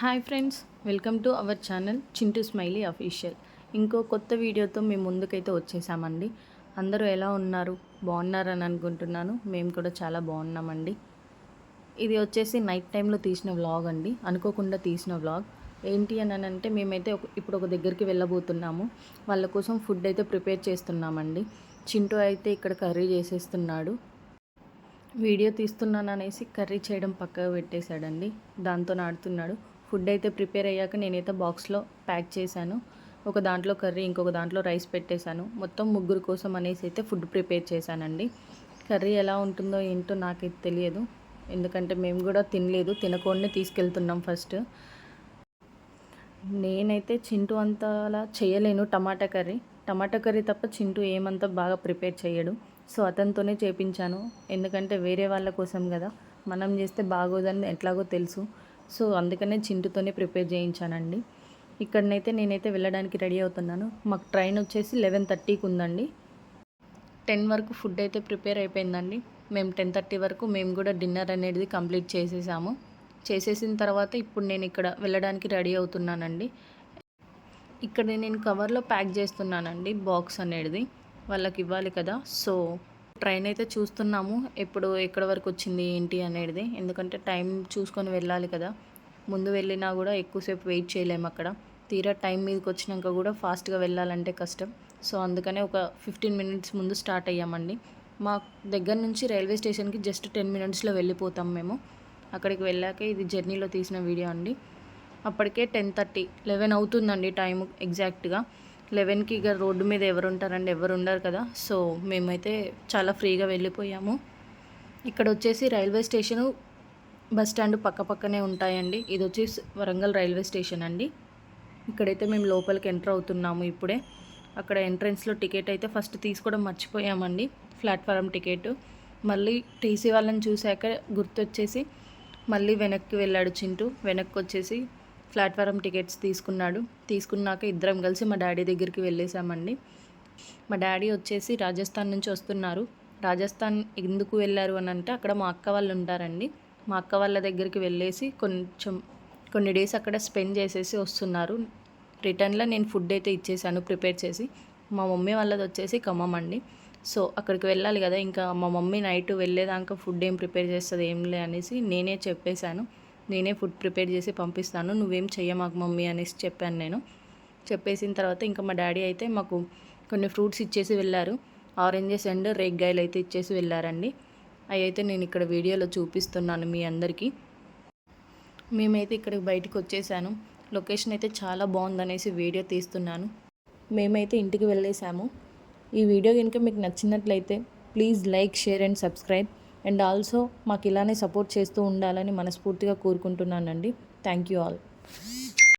Hi friends, welcome to our channel Chintu smiley official. ఇంకో కొత్త వీడియోతో మేము ముందుకైతే వచ్చేసామండి. అందరూ ఎలా ఉన్నారు? బాగున్నారని అనుకుంటున్నాను. మేము కూడా చాలా బాగున్నామండి. ఇది వచ్చేసి నైట్ టైంలో తీసిన వ్లాగ్ అండి, అనుకోకుండా తీసిన వ్లాగ్. ఏంటి అని అంటే మేమైతే ఇప్పుడు ఒక దగ్గరికి వెళ్ళబోతున్నాము. వాళ్ళ కోసం ఫుడ్ అయితే ప్రిపేర్ చేస్తున్నామండి. చింటూ అయితే ఇక్కడ కర్రీ చేసేస్తున్నాడు. వీడియో తీస్తున్నాను అనేసి కర్రీ చేయడం పక్కకు పెట్టేశాడండి. దాంతో ఆడుతున్నాడు. ఫుడ్ అయితే ప్రిపేర్ అయ్యాక నేనైతే బాక్స్లో ప్యాక్ చేశాను. ఒక దాంట్లో కర్రీ, ఇంకొక దాంట్లో రైస్ పెట్టేశాను. మొత్తం ముగ్గురు కోసం అనేసి అయితే ఫుడ్ ప్రిపేర్ చేశానండి. కర్రీ ఎలా ఉంటుందో ఏంటో నాకైతే తెలియదు, ఎందుకంటే మేము కూడా తినలేదు. తినకుండానే తీసుకెళ్తున్నాం ఫస్ట్. నేనైతే చింటూ అంతలా చేయలేను టమాటా కర్రీ తప్ప చింటూ ఏమంతా బాగా ప్రిపేర్ చేయడు. సో అతనితోనే చేపించాను, ఎందుకంటే వేరే వాళ్ళ కోసం కదా, మనం చేస్తే బాగోదని ఎట్లాగో తెలుసు. సో అందుకనే చింటూతోనే ప్రిపేర్ చేయించానండి. ఇక్కడనైతే నేనైతే వెళ్ళడానికి రెడీ అవుతున్నాను. మాకు ట్రైన్ వచ్చేసి 11:30కి ఉందండి. 10 వరకు ఫుడ్ అయితే ప్రిపేర్ అయిపోయిందండి. మేము 10:30 వరకు మేము కూడా డిన్నర్ అనేది కంప్లీట్ చేసేసాము. చేసేసిన తర్వాత ఇప్పుడు నేను ఇక్కడ వెళ్ళడానికి రెడీ అవుతున్నానండి. ఇక్కడ నేను కవర్లో ప్యాక్ చేస్తున్నానండి బాక్స్ అనేది, వాళ్ళకి ఇవ్వాలి కదా. సో ట్రైన్ అయితే చూస్తున్నాము ఎప్పుడు ఎక్కడ వరకు వచ్చింది ఏంటి అనేది, ఎందుకంటే టైం చూసుకొని వెళ్ళాలి కదా. ముందు వెళ్ళినా కూడా ఎక్కువసేపు వెయిట్ చేయలేము అక్కడ. తీరా టైం మీదకి వచ్చినాక కూడా ఫాస్ట్గా వెళ్ళాలంటే కష్టం. సో అందుకనే ఒక 15 మినిట్స్ ముందు స్టార్ట్ అయ్యామండి. మా దగ్గర నుంచి రైల్వే స్టేషన్కి జస్ట్ 10 మినిట్స్లో వెళ్ళిపోతాం మేము. అక్కడికి వెళ్ళాక ఇది జర్నీలో తీసిన వీడియో అండి. అప్పటికే 10:30, 11 అవుతుందండి టైం ఎగ్జాక్ట్గా. 11కి ఇక రోడ్డు మీద ఎవరు ఉంటారండి, ఎవరు ఉండరు కదా. సో మేమైతే చాలా ఫ్రీగా వెళ్ళిపోయాము. ఇక్కడ వచ్చేసి రైల్వే స్టేషను, బస్ స్టాండ్ పక్కనే ఉంటాయండి. ఇది వచ్చేసి వరంగల్ రైల్వే స్టేషన్ అండి. ఇక్కడైతే మేము లోపలికి ఎంటర్ అవుతున్నాము ఇప్పుడే. అక్కడ ఎంట్రన్స్లో టికెట్ అయితే ఫస్ట్ తీసుకోవడం మర్చిపోయామండి, ప్లాట్ఫారం టికెట్. మళ్ళీ టీసీ వాళ్ళని చూశాక గుర్తొచ్చేసి మళ్ళీ వెనక్కి వెళ్ళాడు చింటూ. వెనక్కి వచ్చేసి ప్లాట్ఫారం టికెట్స్ తీసుకున్నాక ఇద్దరం కలిసి మా డాడీ దగ్గరికి వెళ్ళేసామండి. మా డాడీ వచ్చేసి రాజస్థాన్ నుంచి వస్తున్నారు. రాజస్థాన్ ఎందుకు వెళ్ళారు అని అంటే అక్కడ మా అక్క వాళ్ళు ఉంటారండి. మా అక్క వాళ్ళ దగ్గరికి వెళ్ళేసి కొన్ని డేస్ అక్కడ స్పెండ్ చేసేసి వస్తున్నారు. రిటర్న్లో నేను ఫుడ్ అయితే ఇచ్చేసాను ప్రిపేర్ చేసి. మా మమ్మీ వాళ్ళది వచ్చేసి ఖమ్మం అండి. సో అక్కడికి వెళ్ళాలి కదా, ఇంకా మా మమ్మీ నైట్ వెళ్ళేదాకా ఫుడ్ ఏం ప్రిపేర్ చేస్తుంది ఏంలే అనేసి నేనే చెప్పేశాను. నేనే ఫుడ్ ప్రిపేర్ చేసి పంపిస్తాను, నువ్వేం చెయ్యమాకు మమ్మీ అనేసి చెప్పాను నేను. చెప్పేసిన తర్వాత ఇంకా మా డాడీ అయితే మాకు కొన్ని ఫ్రూట్స్ ఇచ్చేసి వెళ్ళారు. ఆరెంజెస్ అండ్ రేగ్గాయలు అయితే ఇచ్చేసి వెళ్ళారండి. అవి అయితే నేను ఇక్కడ వీడియోలో చూపిస్తున్నాను మీ అందరికీ. మేమైతే ఇక్కడికి బయటకు వచ్చేసాను. లొకేషన్ అయితే చాలా బాగుందనేసి వీడియో తీస్తున్నాను. మేమైతే ఇంటికి వెళ్ళేసాము. ఈ వీడియో కనుక మీకు నచ్చినట్లయితే please like, share and subscribe. And also మాకు ఇలానే సపోర్ట్ చేస్తూ ఉండాలని మనస్ఫూర్తిగా కోరుకుంటున్నానండి. Thank you all.